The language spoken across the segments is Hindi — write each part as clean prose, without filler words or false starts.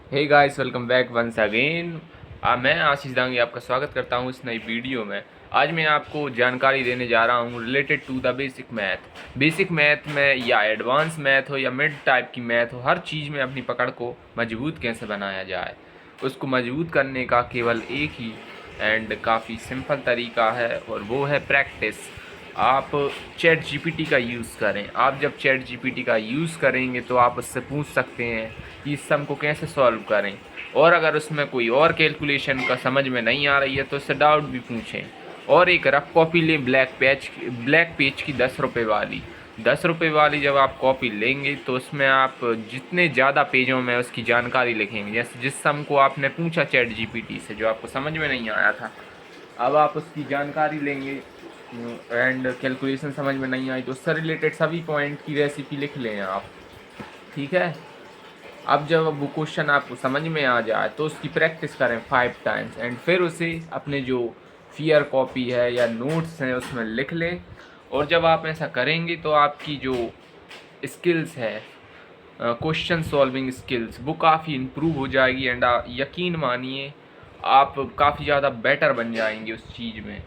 हे guys, welcome back once again. मैं आशीष दांगी आपका स्वागत करता हूँ इस नई वीडियो में। आज मैं आपको जानकारी देने जा रहा हूँ related to the basic math. Basic math में या एडवांस मैथ हो या मिड टाइप की मैथ हो, हर चीज़ में अपनी पकड़ को मजबूत कैसे बनाया जाए। उसको मजबूत करने का केवल एक ही एंड काफ़ी सिंपल तरीका है, और वो है प्रैक्टिस। आप चैट जीपीटी का यूज़ करें। आप जब चैट जीपीटी का यूज़ करेंगे तो आप उससे पूछ सकते हैं कि इस सम को कैसे सॉल्व करें, और अगर उसमें कोई और कैलकुलेशन का समझ में नहीं आ रही है तो उससे डाउट भी पूछें। और एक रफ कॉपी लें, ब्लैक पेज की 10 रुपये वाली। 10 रुपये वाली जब आप कॉपी लेंगे तो उसमें आप जितने ज़्यादा पेजों में उसकी जानकारी लिखेंगे, जैसे जिस सम को आपने पूछा चैट जीपीटी से जो आपको समझ में नहीं आया था, अब आप उसकी जानकारी लेंगे एंड कैलकुलेशन समझ में नहीं आई तो उससे रिलेटेड सभी पॉइंट की रेसिपी लिख लें आप। ठीक है। अब जब वो क्वेश्चन आपको समझ में आ जाए तो उसकी प्रैक्टिस करें 5 टाइम्स, एंड फिर उसे अपने जो फियर कॉपी है या नोट्स हैं उसमें लिख लें। और जब आप ऐसा करेंगे तो आपकी जो स्किल्स है, क्वेश्चन सॉल्विंग स्किल्स, वो काफ़ी इम्प्रूव हो जाएगी। एंड यकीन मानिए आप काफ़ी ज़्यादा बेटर बन जाएंगे उस चीज़ में।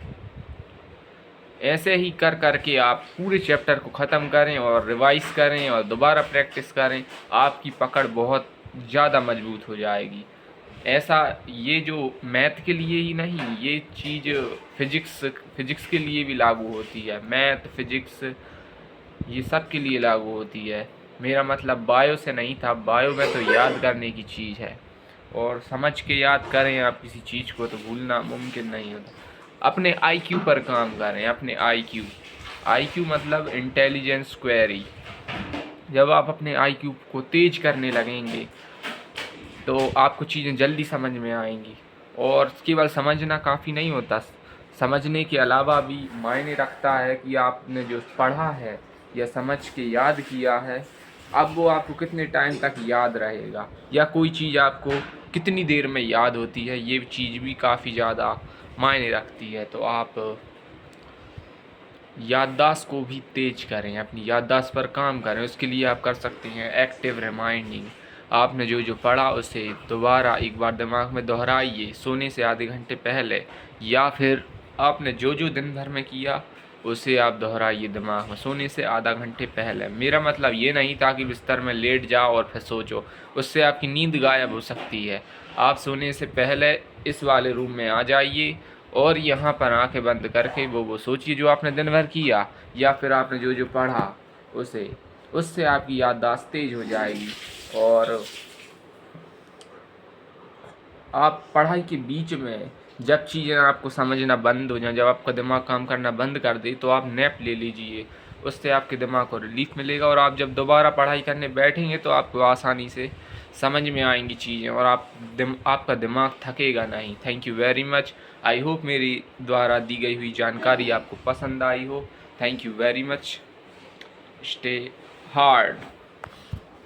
ऐसे ही कर कर के आप पूरे चैप्टर को ख़त्म करें और रिवाइज करें और दोबारा प्रैक्टिस करें। आपकी पकड़ बहुत ज़्यादा मजबूत हो जाएगी। ऐसा ये जो मैथ के लिए ही नहीं, ये चीज़ फिजिक्स के लिए भी लागू होती है। मैथ, फिजिक्स, ये सब के लिए लागू होती है। मेरा मतलब बायो से नहीं था, बायो में तो याद करने की चीज़ है, और समझ के याद करें आप किसी चीज़ को तो भूलना मुमकिन नहीं होता। अपने आईक्यू पर काम करें, अपने आईक्यू। आईक्यू मतलब इंटेलिजेंस क्वेरी। जब आप अपने आईक्यू को तेज करने लगेंगे तो आपको चीज़ें जल्दी समझ में आएंगी। और केवल समझना काफ़ी नहीं होता, समझने के अलावा भी मायने रखता है कि आपने जो पढ़ा है या समझ के याद किया है, अब वो आपको कितने टाइम तक याद रहेगा, या कोई चीज़ आपको कितनी देर में याद होती है, ये चीज़ भी काफ़ी ज़्यादा मायने रखती है। तो आप याददाश्त को भी तेज करें, अपनी याददाश्त पर काम करें। उसके लिए आप कर सकते हैं एक्टिव रिमाइंडिंग। आपने जो जो पढ़ा उसे दोबारा एक बार दिमाग में दोहराइए सोने से आधे घंटे पहले, या फिर आपने जो जो दिन भर में किया उसे आप दोहराइए दिमाग में सोने से आधा घंटे पहले। मेरा मतलब ये नहीं था कि बिस्तर में लेट जाओ और फिर सोचो, उससे आपकी नींद गायब हो सकती है। आप सोने से पहले इस वाले रूम में आ जाइए और यहाँ पर आंखें बंद करके वो सोचिए जो आपने दिन भर किया, या फिर आपने जो जो पढ़ा उसे, उससे आपकी याददाश्त तेज हो जाएगी। और आप पढ़ाई के बीच में जब चीज़ें आपको समझना बंद हो जाएं, जब आपका दिमाग काम करना बंद कर दे, तो आप नैप ले लीजिए। उससे आपके दिमाग को रिलीफ मिलेगा, और आप जब दोबारा पढ़ाई करने बैठेंगे तो आपको आसानी से समझ में आएंगी चीज़ें, और आपका दिमाग थकेगा नहीं। Thank you very much. I hope मेरी द्वारा दी गई हुई जानकारी आपको पसंद आई हो। Thank you very much. Stay hard.